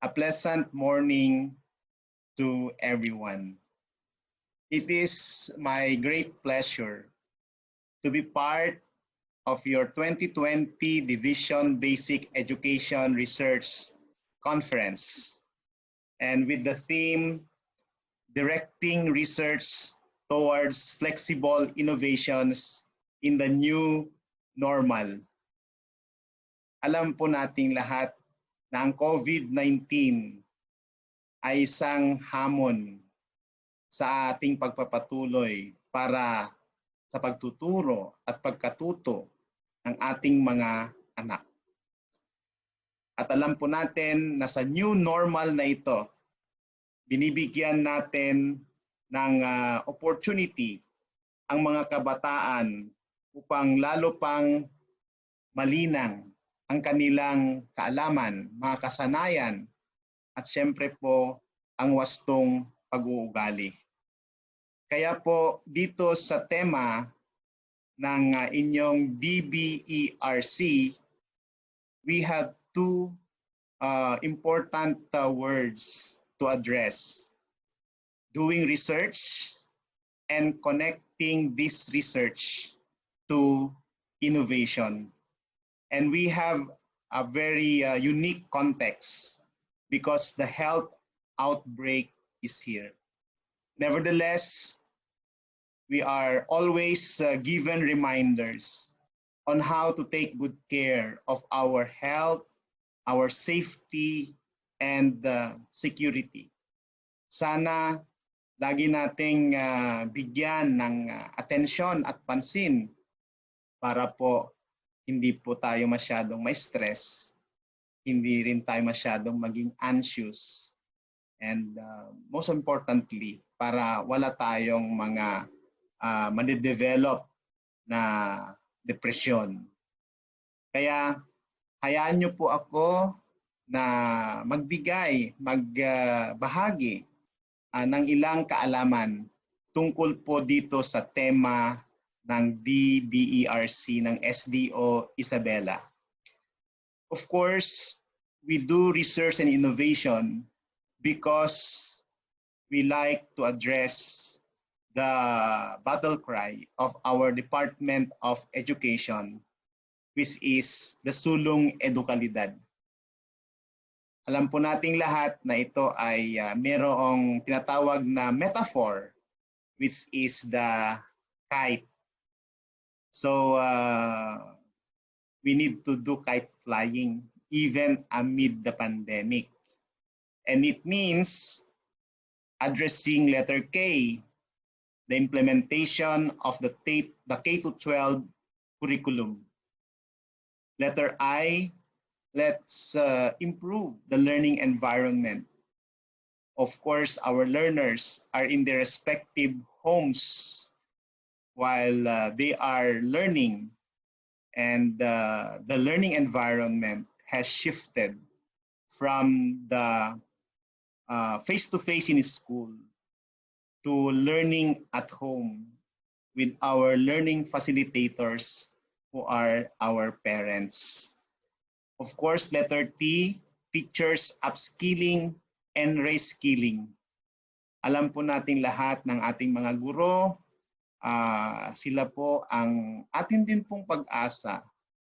A pleasant morning to everyone. It is my great pleasure to be part of your 2020 Division Basic Education Research Conference, and with the theme Directing Research Towards Flexible Innovations in the New Normal. Alam po nating lahat na ang COVID-19 ay isang hamon sa ating pagpapatuloy para sa pagtuturo at pagkatuto ng ating mga anak. At alam po natin na sa new normal na ito, binibigyan natin ng opportunity ang mga kabataan upang lalo pang malinang ang kanilang kaalaman, mga kasanayan, at siyempre po ang wastong pag-uugali. Kaya po dito sa tema ng inyong BBERC, we have two important words to address: doing research and connecting this research to innovation. And we have a very unique context because the health outbreak is here. Nevertheless, we are always given reminders on how to take good care of our health, our safety, and security. Sana lagi nating bigyan ng atensyon at pansin para po hindi po tayo masyadong ma-stress, hindi rin tayo masyadong maging anxious, and most importantly, para wala tayong mga madidevelop na depresyon. Kaya hayaan niyo po ako na magbahagi ng ilang kaalaman tungkol po dito sa tema ng DBERC ng SDO Isabela. Of course, we do research and innovation because we like to address the battle cry of our Department of Education, which is the sulong edukalidad. Alam po nating lahat na ito ay mayroong tinatawag na metaphor, which is the kite. So we need to do kite flying even amid the pandemic. And it means addressing letter K, the implementation of the K-12 curriculum. Letter I, let's improve the learning environment. Of course, our learners are in their respective homes while they are learning, and the learning environment has shifted from the face-to-face in school to learning at home with our learning facilitators who are our parents. Of course, letter T, teachers upskilling and reskilling. Alam po natin lahat ng ating mga guro, sila po ang atin din pong pag-asa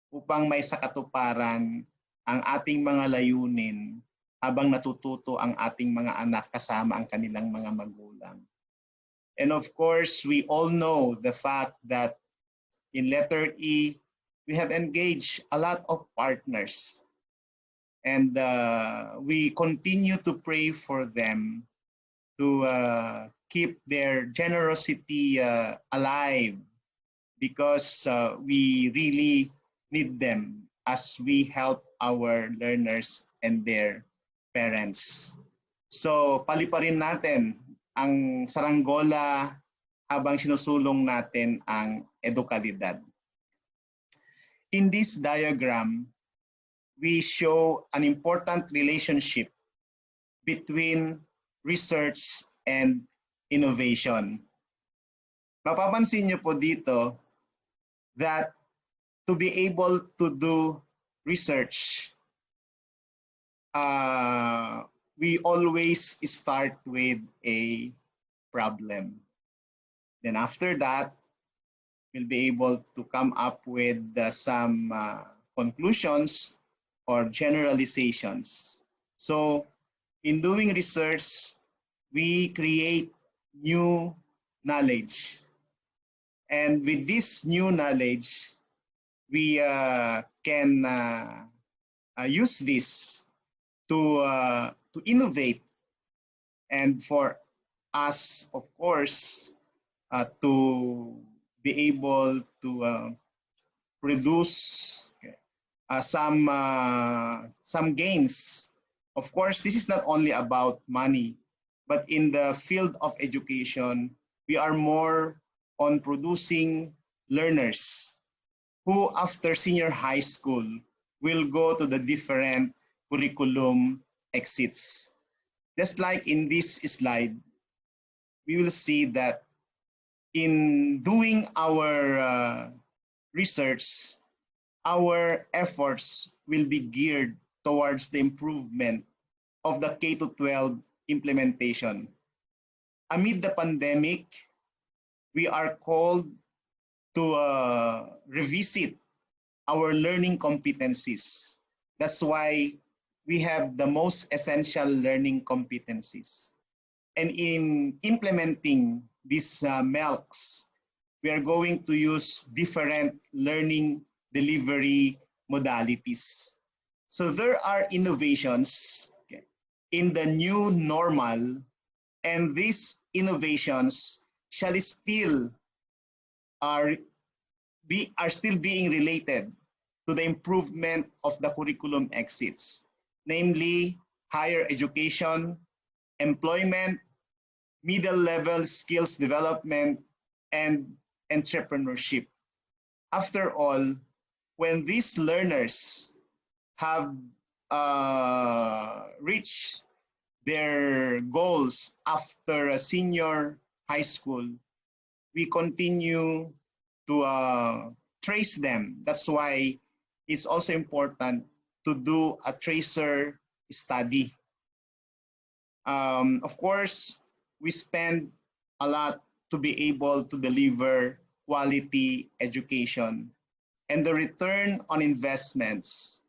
upang may sakatuparan ang ating mga layunin habang natututo ang ating mga anak kasama ang kanilang mga magulang. And of course, we all know the fact that in letter E, we have engaged a lot of partners, and we continue to pray for them to keep their generosity alive, because we really need them as we help our learners and their parents. So paliparin natin ang saranggola habang sinusulong natin ang edukalidad. In this diagram, we show an important relationship between research and innovation. Mapapansin niyo po dito that to be able to do research, we always start with a problem. Then after that, we'll be able to come up with some conclusions or generalizations. So in doing research, we create new knowledge. And with this new knowledge, we can use this to innovate, and for us, of course, to be able to produce some gains. Of course, this is not only about money, but in the field of education, we are more on producing learners who, after senior high school, will go to the different curriculum exits. Just like in this slide, we will see that in doing our research, our efforts will be geared towards the improvement of the K-12 implementation. Amid the pandemic, we are called to revisit our learning competencies. That's why we have the most essential learning competencies. And in implementing these MELCs, we are going to use different learning delivery modalities. So there are innovations in the new normal, and these innovations shall still are still being related to the improvement of the curriculum exits, namely higher education, employment, middle level skills development, and entrepreneurship. After all, when these learners have reached their goals after a senior high school, we continue to trace them. That's why it's also important to do a tracer study. Of course, we spend a lot to be able to deliver quality education, and the return on investments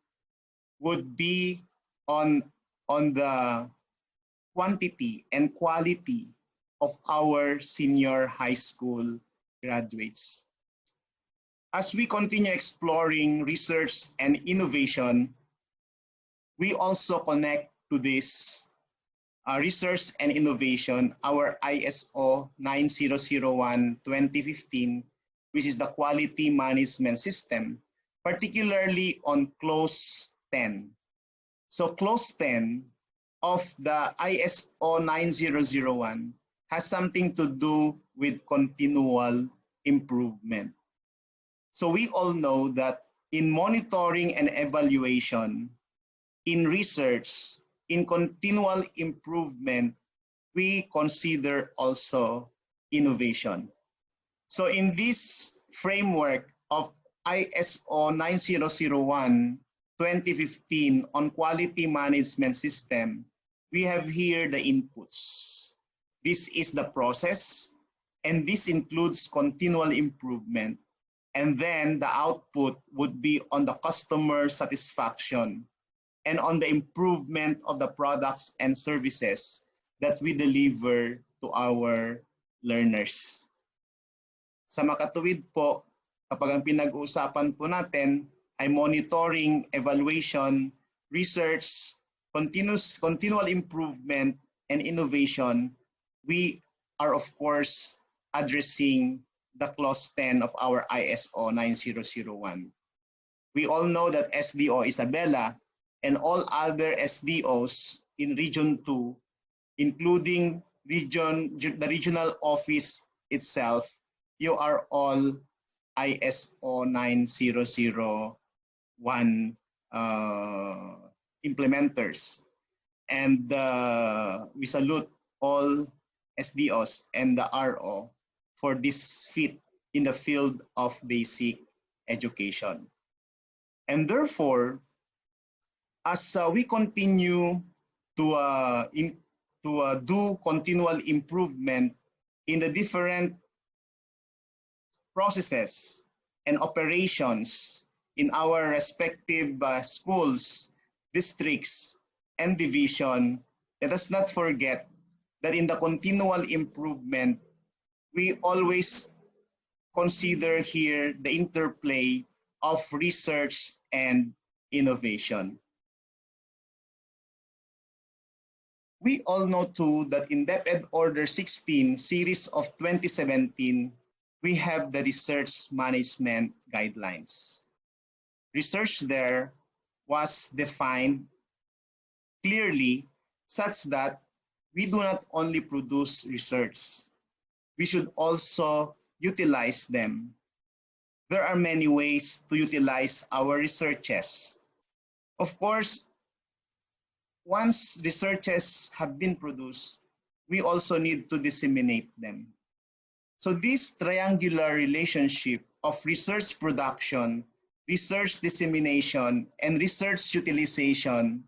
would be on the quantity and quality of our senior high school graduates. As we continue exploring research and innovation, we also connect to this research and innovation, our ISO 9001:2015, which is the quality management system, particularly on clause 10. So clause 10 of the ISO 9001 has something to do with continual improvement. So we all know that in monitoring and evaluation, in research, in continual improvement, we consider also innovation. So in this framework of ISO 9001:2015 on quality management system, we have here the inputs. This is the process, and this includes continual improvement. And then the output would be on the customer satisfaction and on the improvement of the products and services that we deliver to our learners. Sa makatuwid po, kapag ang pinag-uusapan po natin ay monitoring, evaluation, research, continual improvement, and innovation, we are of course addressing the clause 10 of our ISO 9001. We all know that SDO Isabela and all other SDOs in Region 2, including the regional office itself, you are all ISO 9001 implementers. And we salute all SDOs and the RO for this feat in the field of basic education. And therefore, As we continue to, do continual improvement in the different processes and operations in our respective schools, districts, and division, let us not forget that in the continual improvement, we always consider here the interplay of research and innovation. We all know too that in DepEd Order 16, series of 2017, we have the research management guidelines. Research there was defined clearly such that we do not only produce research, we should also utilize them. There are many ways to utilize our researches. Of course, once researches have been produced, we also need to disseminate them. So this triangular relationship of research production, research dissemination, and research utilization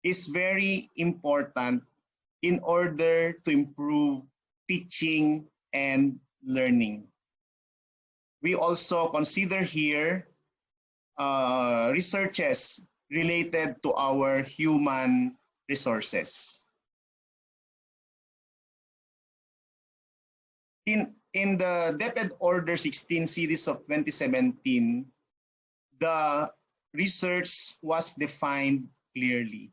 is very important in order to improve teaching and learning. We also consider here researches related to our human resources. In the DepEd Order 16 series of 2017, the research was defined clearly.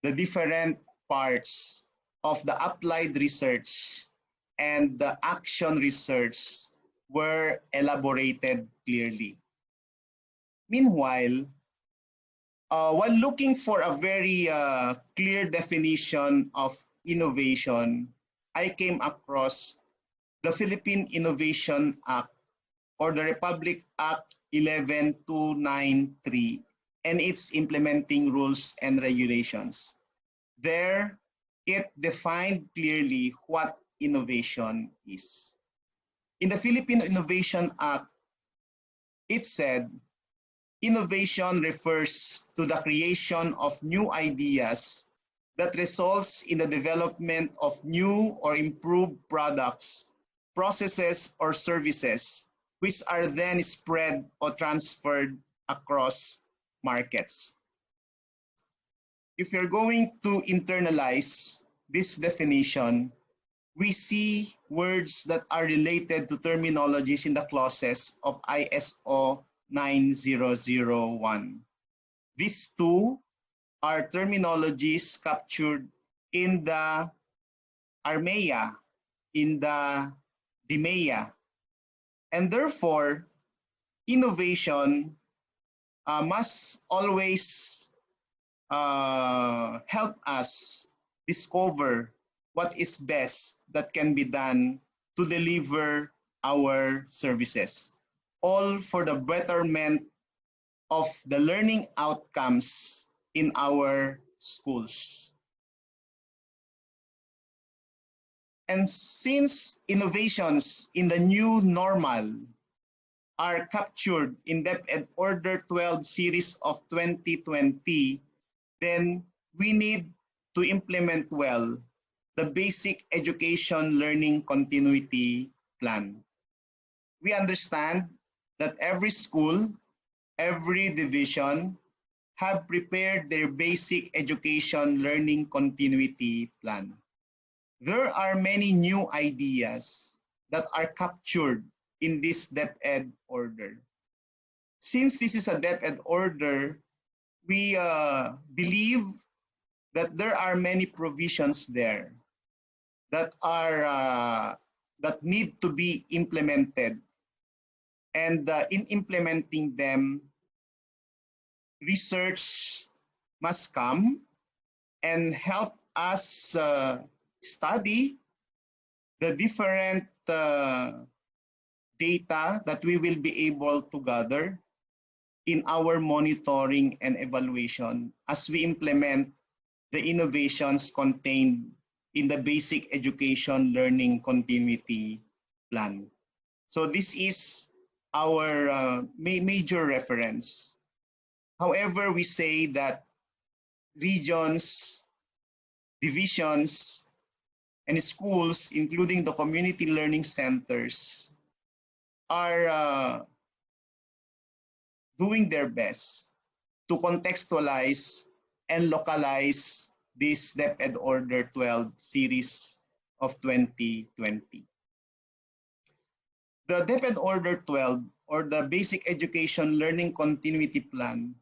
The different parts of the applied research and the action research were elaborated clearly. Meanwhile, while looking for a very clear definition of innovation, I came across the Philippine Innovation Act, or the Republic Act 11293, and its implementing rules and regulations. There, it defined clearly what innovation is. In the Philippine Innovation Act, it said, innovation refers to the creation of new ideas that results in the development of new or improved products, processes, or services, which are then spread or transferred across markets. If you're going to internalize this definition, we see words that are related to terminologies in the clauses of ISO 9001. These two are terminologies captured in the ARMEA, in the DMEA, and therefore, innovation must always help us discover what is best that can be done to deliver our services, all for the betterment of the learning outcomes in our schools. And since innovations in the new normal are captured in DepEd Order 12 series of 2020, then we need to implement well the basic education learning continuity plan. We understand that every school, every division have prepared their basic education learning continuity plan. There are many new ideas that are captured in this DepEd order. Since this is a DepEd order, we believe that there are many provisions there that are that need to be implemented, and in implementing them, research must come and help us study the different data that we will be able to gather in our monitoring and evaluation as we implement the innovations contained in the basic education learning continuity plan. So this is our major reference. However, we say that regions, divisions, and schools, including the community learning centers, are doing their best to contextualize and localize this DepEd Order 12 series of 2020. The DepEd Order 12, or the Basic Education Learning Continuity Plan,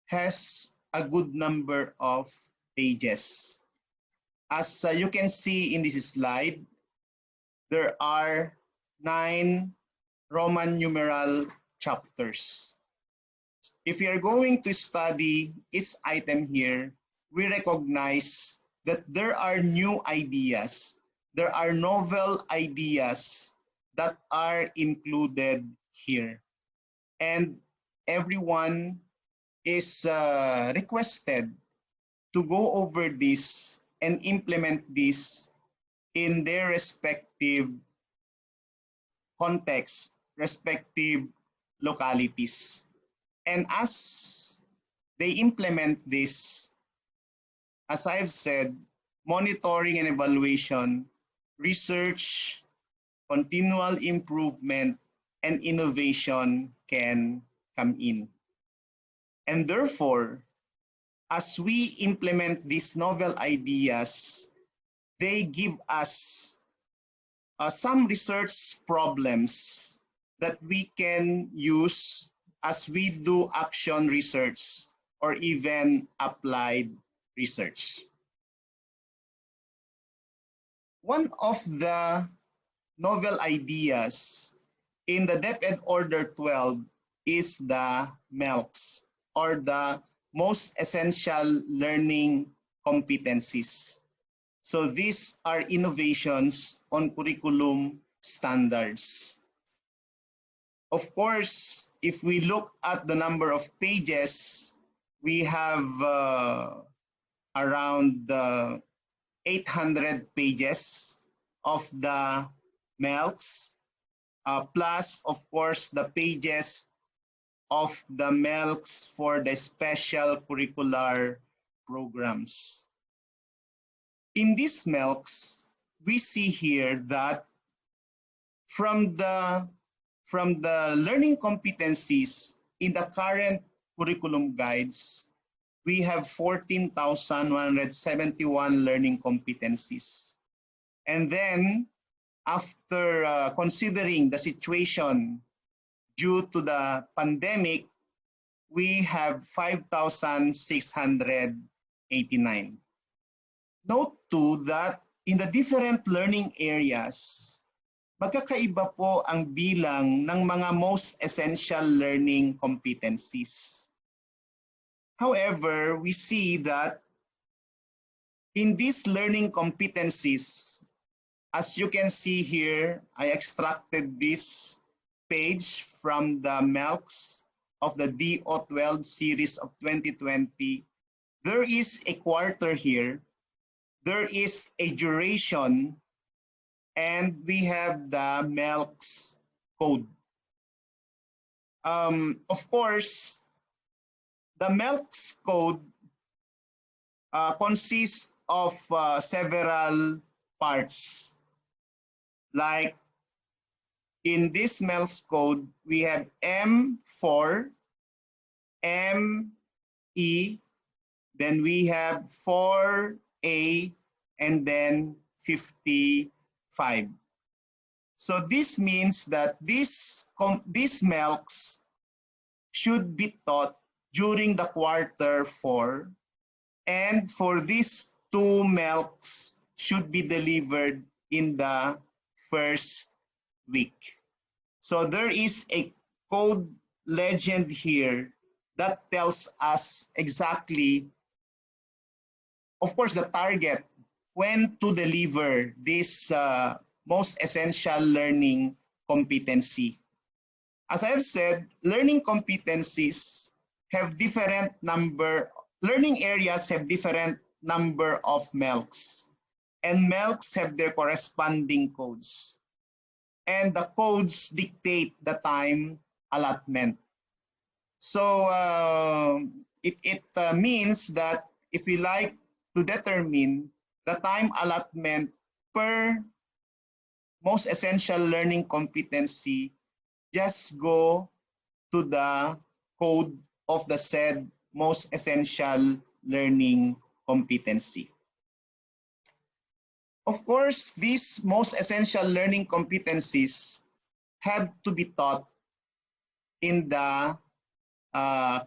has a good number of pages. As you can see in this slide, there are 9 Roman numeral chapters. If you are going to study each item here, we recognize that there are new ideas, there are novel ideas that are included here. And everyone is requested to go over this and implement this in their respective contexts, respective localities. And as they implement this, as I've said, monitoring and evaluation, research, continual improvement, and innovation can come in. And therefore, as we implement these novel ideas, they give us some research problems that we can use as we do action research or even applied research. One of the novel ideas in the DepEd Order 12 is the MELCs, or the most essential learning competencies. So these are innovations on curriculum standards. Of course, if we look at the number of pages, we have around 800 pages of the MELCs, plus, of course, the pages of the MELCs for the special curricular programs. In these MELCs, we see here that from the learning competencies in the current curriculum guides, we have 14,171 learning competencies. And then, after considering the situation due to the pandemic, we have 5,689. Note too that in the different learning areas, magkakaiba po ang bilang ng mga most essential learning competencies. However, we see that in these learning competencies, as you can see here, I extracted this page from the MELCs of the DO12 series of 2020. There is a quarter here, there is a duration, and we have the MELCs code. Of course, the MELCs code consists of several parts. Like in this MELCs code, we have M4, ME, then we have 4A, and then 55. So this means that these MELCs should be taught during the quarter 4, and for these 2 MELCs should be delivered in the first week. So there is a code legend here that tells us exactly, of course, the target when to deliver this most essential learning competency. As I have said, learning competencies have different number, learning areas have different number of MELCs, and MELCs have their corresponding codes. And the codes dictate the time allotment. So it means that if we like to determine the time allotment per most essential learning competency, just go to the code of the said most essential learning competency. Of course, these most essential learning competencies have to be taught in the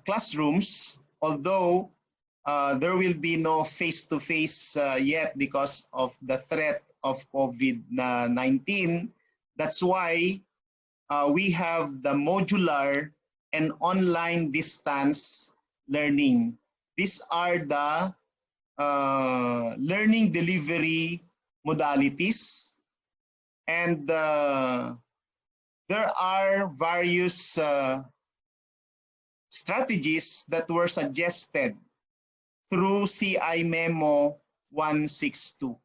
classrooms, although there will be no face-to-face yet because of the threat of COVID-19. That's why we have the modular and online distance learning. These are the learning delivery modalities, and there are various strategies that were suggested through CI Memo 162.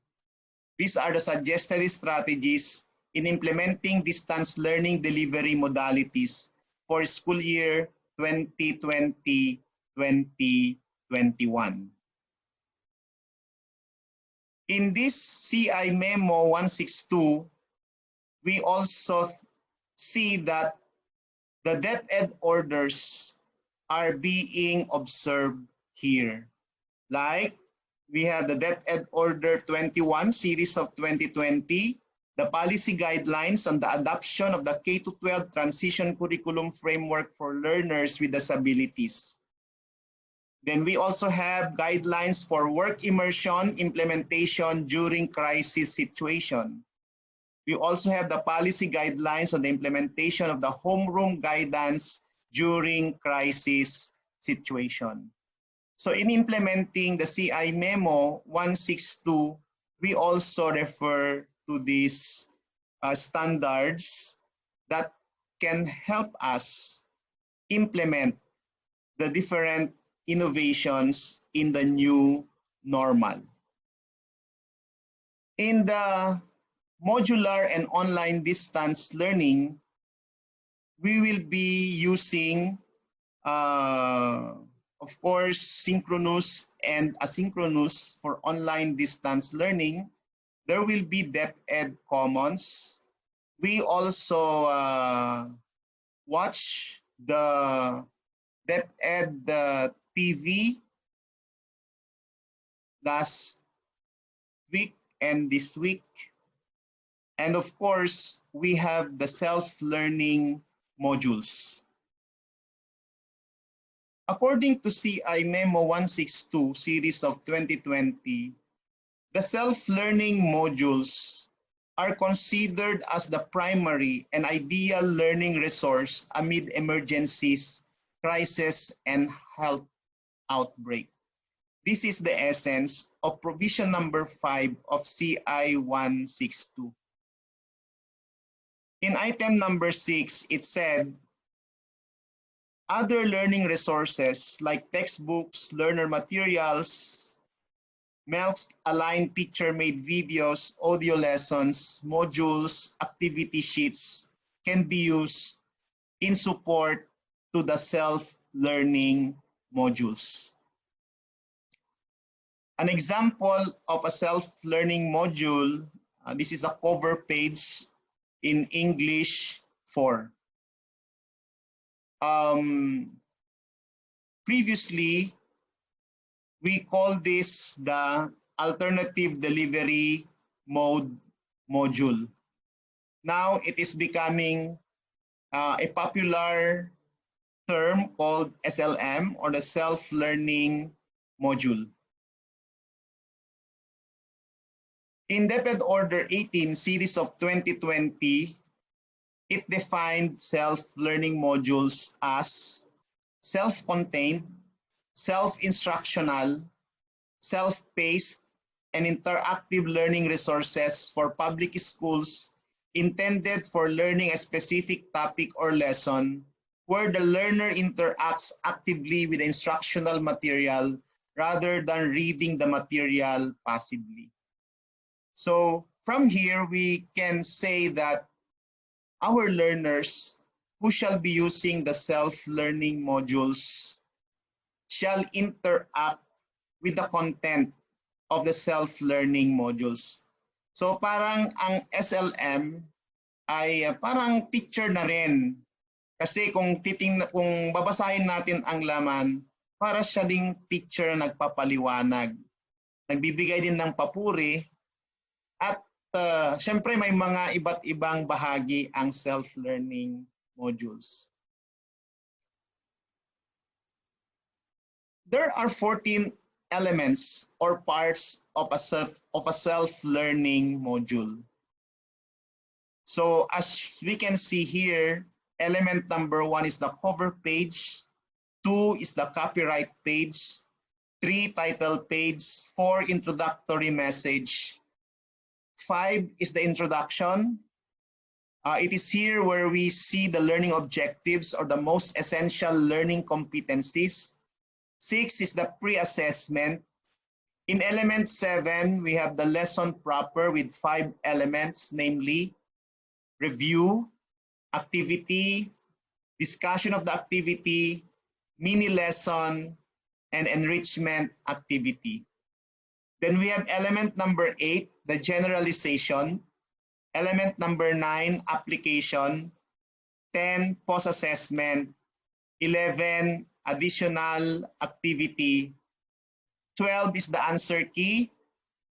These are the suggested strategies in implementing distance learning delivery modalities for school year 2020-2021. In this CI Memo 162, we also see that the DepEd orders are being observed here. Like, we have the DepEd Order 21, Series of 2020, the policy guidelines on the adoption of the K-12 transition curriculum framework for learners with disabilities. Then we also have guidelines for work immersion implementation during crisis situation. We also have the policy guidelines on the implementation of the homeroom guidance during crisis situation. So in implementing the CI Memo 162, we also refer to these standards that can help us implement the different innovations in the new normal. In the modular and online distance learning, we will be using, of course, synchronous and asynchronous for online distance learning. There will be DepEd Commons. We also watch the DepEd TV last week and this week. And of course, we have the self-learning modules. According to CI Memo 162, Series of 2020, the self-learning modules are considered as the primary and ideal learning resource amid emergencies, crisis, and health outbreak. This is the essence of provision number 5 of CI 162. In item number 6, it said, other learning resources like textbooks, learner materials, MELC-aligned teacher-made videos, audio lessons, modules, activity sheets can be used in support to the self-learning modules. An example of a self-learning module, this is a cover page in English 4. Previously, we call this the alternative delivery mode module. Now it is becoming a popular term called SLM, or the self-learning module. In DepEd Order 18, Series of 2020, it defined self-learning modules as self-contained, self-instructional, self-paced, and interactive learning resources for public schools intended for learning a specific topic or lesson where the learner interacts actively with the instructional material rather than reading the material passively. So from here, we can say that our learners who shall be using the self-learning modules shall interact with the content of the self-learning modules. So parang ang SLM ay parang teacher na rin. Kasi kung babasahin natin ang laman, para siya ding teacher na nagpapaliwanag. Nagbibigay din ng papuri at syempre may mga iba't ibang bahagi ang self-learning modules. There are 14 elements or parts of a self-learning module. So as we can see here, element number 1 is the cover page, 2 is the copyright page, 3 title page, 4 introductory message, 5 is the introduction. It is here where we see the learning objectives or the most essential learning competencies. 6 is the pre-assessment. In element 7, we have the lesson proper with 5 elements, namely review, activity, discussion of the activity, mini lesson, and enrichment activity. Then we have element number 8, the generalization. Element number 9, application. 10, post-assessment. 11, additional activity. 12 is the answer key.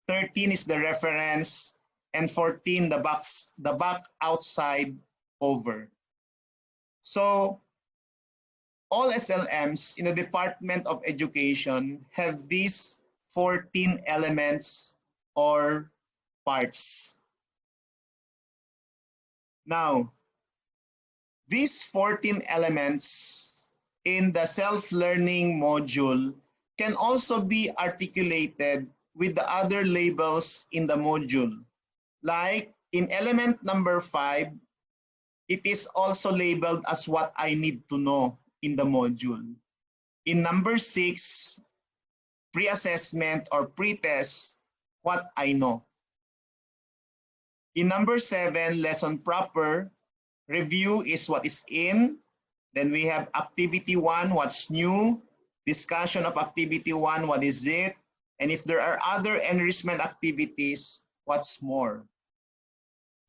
13 is the reference. And 14, the back outside over. So all SLMs in the Department of Education have these 14 elements or parts. Now, these 14 elements in the self-learning module can also be articulated with the other labels in the module. Like in element number 5, it is also labeled as what I need to know in the module. In number 6, pre-assessment or pre-test, what I know. In number 7, lesson proper, review is what is in. Then we have activity 1, what's new. Discussion of activity 1, what is it? And if there are other enrichment activities, what's more?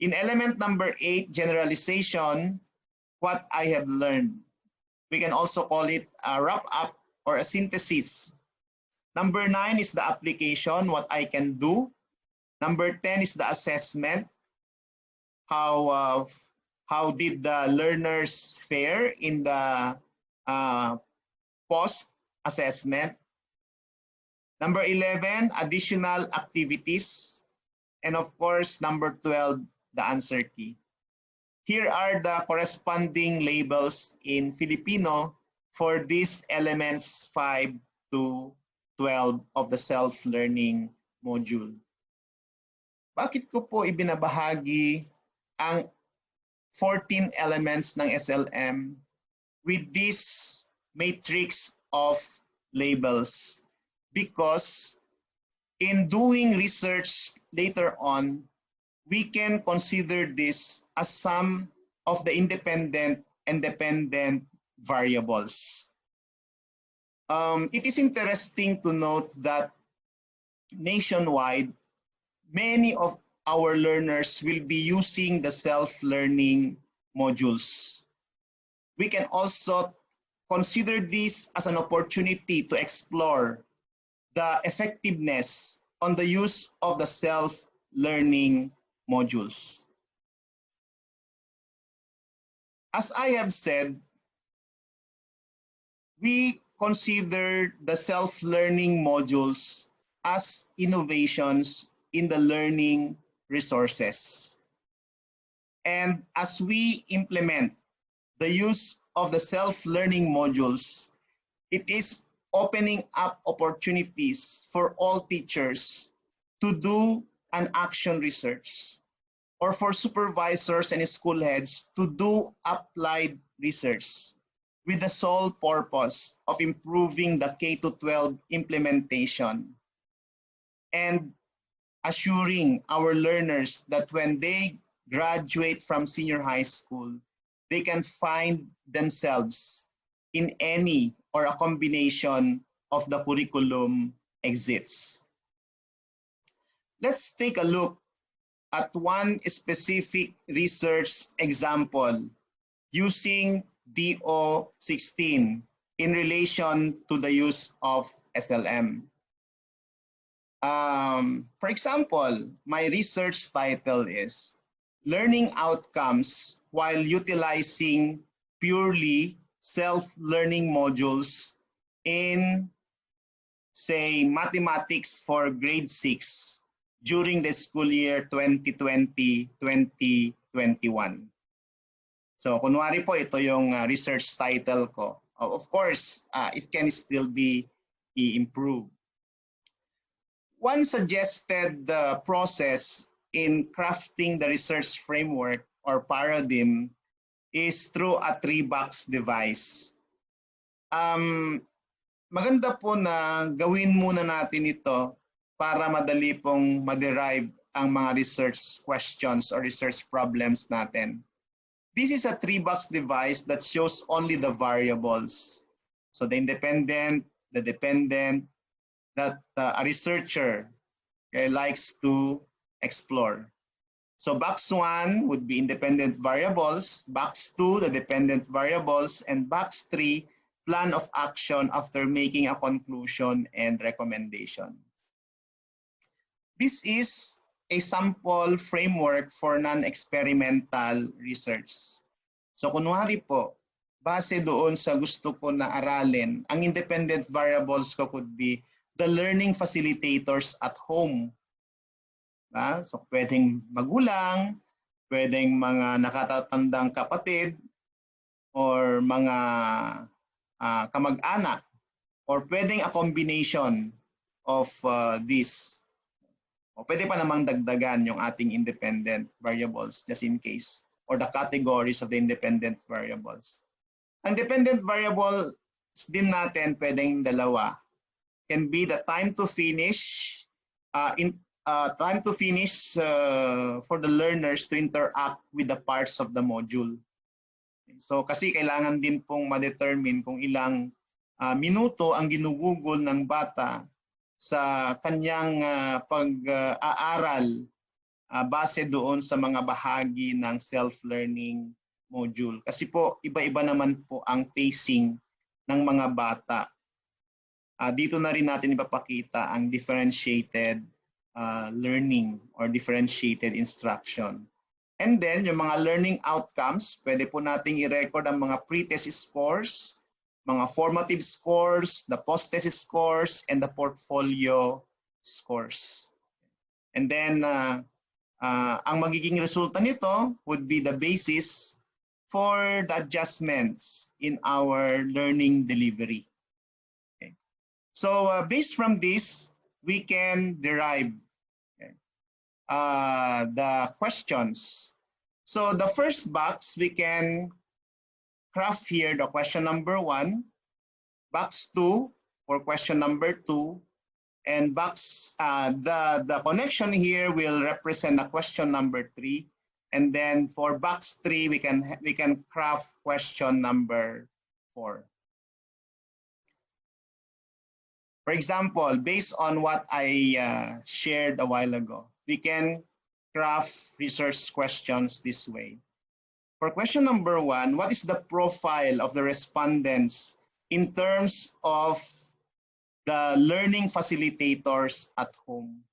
In element number 8, generalization, what I have learned. We can also call it a wrap-up or a synthesis. Number 9 is the application, what I can do. Number 10 is the assessment. How did the learners fare in the post-assessment? Number 11, additional activities. And of course, number 12, the answer key. Here are the corresponding labels in Filipino for these elements 5 to 12 of the self-learning module. Bakit ko po ibinabahagi ang 14 elements ng SLM with this matrix of labels? Because in doing research later on, we can consider this as some of the independent and dependent variables. It is interesting to note that nationwide, many of our learners will be using the self-learning modules. We can also consider this as an opportunity to explore the effectiveness on the use of the self-learning modules. As I have said, we consider the self-learning modules as innovations in the learning resources. And as we implement the use of the self-learning modules, it is opening up opportunities for all teachers to do an action research, or for supervisors and school heads to do applied research with the sole purpose of improving the K-12 implementation and assuring our learners that when they graduate from senior high school, they can find themselves in any or a combination of the curriculum exits. Let's take a look at one specific research example using DO16 in relation to the use of SLM. For example, my research title is Learning Outcomes While Utilizing Purely Self-Learning Modules in, say, Mathematics for Grade 6 during the school year 2020-2021. So, kunwari po, ito yung research title ko. Of course, it can still be improved. One suggested process in crafting the research framework or paradigm is through a 3-box device. Maganda po na gawin muna natin ito para madali pong ma-derive ang mga research questions or research problems natin. This is a 3-box device that shows only the variables. So the independent, the dependent, that a researcher likes to explore. So box 1 would be independent variables, box 2, the dependent variables, and box 3, plan of action after making a conclusion and recommendation. This is a sample framework for non-experimental research. So kunwari po, base doon sa gusto ko na aralin, ang independent variables ko could be the learning facilitators at home. So pwedeng magulang, pwedeng mga nakatatandang kapatid, or mga kamag-anak, or pwedeng a combination of this. O pwede pa namang dagdagan yung ating independent variables just in case, or the categories of the independent variables. Ang dependent variables din natin pwedeng dalawa. Can be the time to finish, for the learners to interact with the parts of the module. So kasi kailangan din pong ma-determine kung ilang minuto ang ginugugol ng bata sa kanyang pag-aaral base doon sa mga bahagi ng self-learning module. Kasi po iba-iba naman po ang pacing ng mga bata. Dito na rin natin ipapakita ang differentiated learning or differentiated instruction. And then, yung mga learning outcomes, pwede po nating i-record ang mga pre-test scores, mga formative scores, the post-test scores, and the portfolio scores. And then, ang magiging resulta nito would be the basis for the adjustments in our learning delivery. So based from this, we can derive the questions. So the first box, we can craft here the question number 1, box 2 for question number 2, and box the connection here will represent the question number 3, and then for box 3 we can craft question number 4. For example, based on what I shared a while ago, we can craft research questions this way. For question number 1, what is the profile of the respondents in terms of the learning facilitators at home?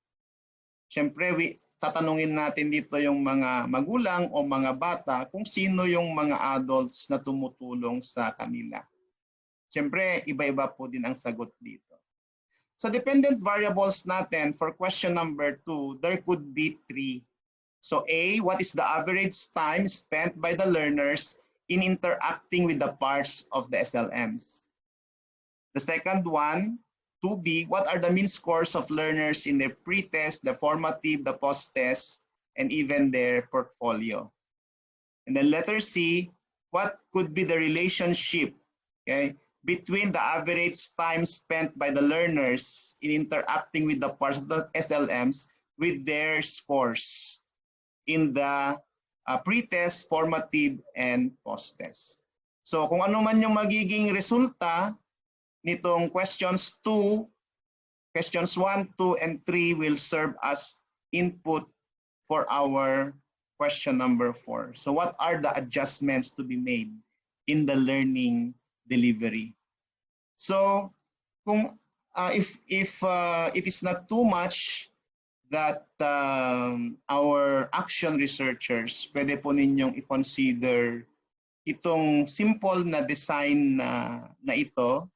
Siyempre, tatanungin natin dito yung mga magulang o mga bata kung sino yung mga adults na tumutulong sa kanila. Siyempre, iba-iba po din ang sagot dito. Sa dependent variables natin, for question number 2, there could be 3. So A, what is the average time spent by the learners in interacting with the parts of the SLMs? The second one, 2B, what are the mean scores of learners in their pre-test, the formative, the post-test, and even their portfolio? And then letter C, what could be the relationship, okay, between the average time spent by the learners in interacting with the parts of the SLMs with their scores in the pre-test, formative, and post-test. So kung ano man yung magiging resulta nitong questions 2 questions 1, 2, and 3 will serve as input for our question number 4. So what are the adjustments to be made in the learning delivery? So kung, if it's not too much that our action researchers, pwede po ninyong i-consider itong simple na design na ito.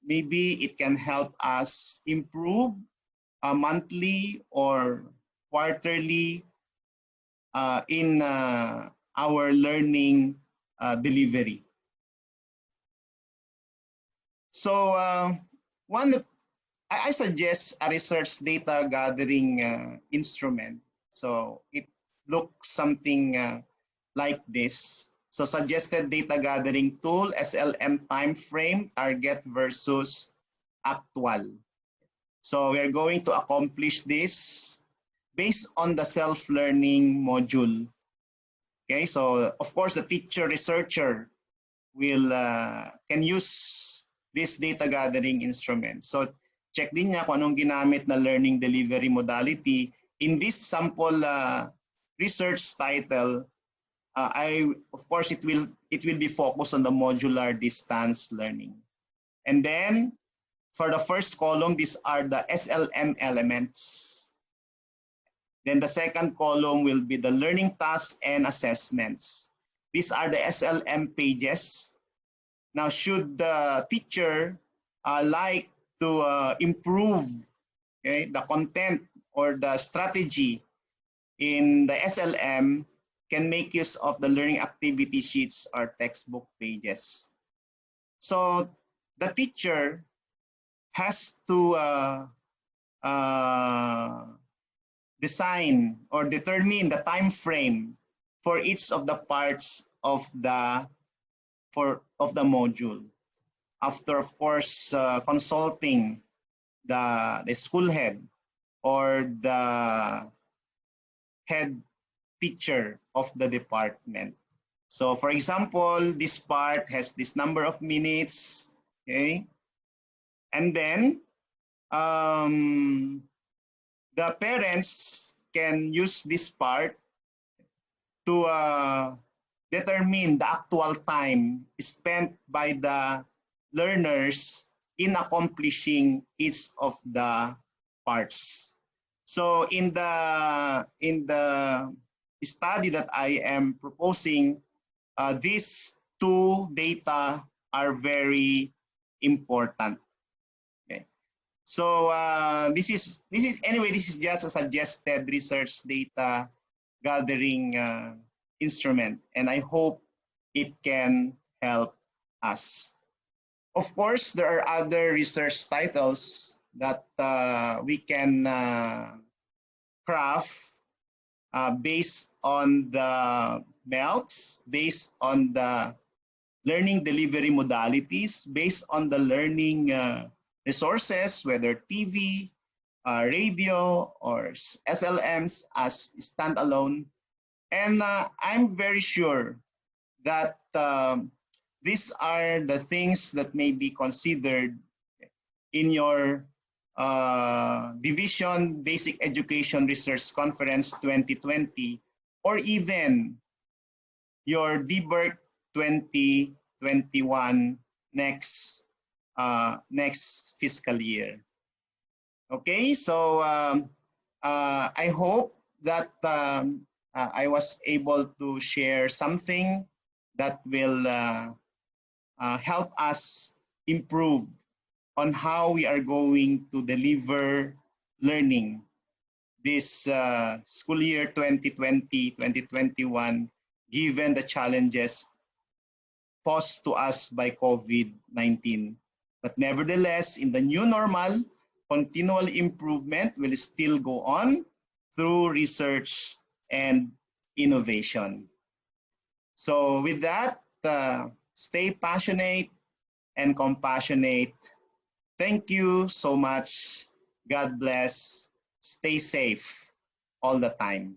Maybe it can help us improve monthly or quarterly in our learning delivery. So I suggest a research data gathering instrument. So it looks something like this. So suggested data gathering tool, SLM time frame, target versus actual. So we're going to accomplish this based on the self-learning module. Okay, so of course the teacher researcher will can use this data gathering instrument. So check din niya kung anong ginamit na learning delivery modality. In this sample research title, of course it will be focused on the modular distance learning. And then for the first column, these are the SLM elements. Then the second column will be the learning tasks and assessments. These are the SLM pages. Now, should the teacher like to improve the content or the strategy in the SLM, can make use of the learning activity sheets or textbook pages. So the teacher has to design or determine the time frame for each of the parts of the module. After, of course, consulting the school head or the head teacher of the department. So for example, this part has this number of minutes, okay? And then the parents can use this part to determine the actual time spent by the learners in accomplishing each of the parts. So in the study that I am proposing, these two data are very important. Okay. So this is just a suggested research data gathering instrument, and I hope it can help us. Of course, there are other research titles that we can craft based on the MELCs, based on the learning delivery modalities, based on the learning resources, whether TV, radio, or SLMs as standalone. And I'm very sure that these are the things that may be considered in your Division Basic Education Research Conference 2020, or even your DBERT 2021 next fiscal year. Okay, so I hope that I was able to share something that will help us improve on how we are going to deliver learning this school year 2020-2021, given the challenges posed to us by COVID-19. But nevertheless, in the new normal, continual improvement will still go on through research and innovation. So with that, stay passionate and compassionate. Thank you so much. God bless. Stay safe all the time.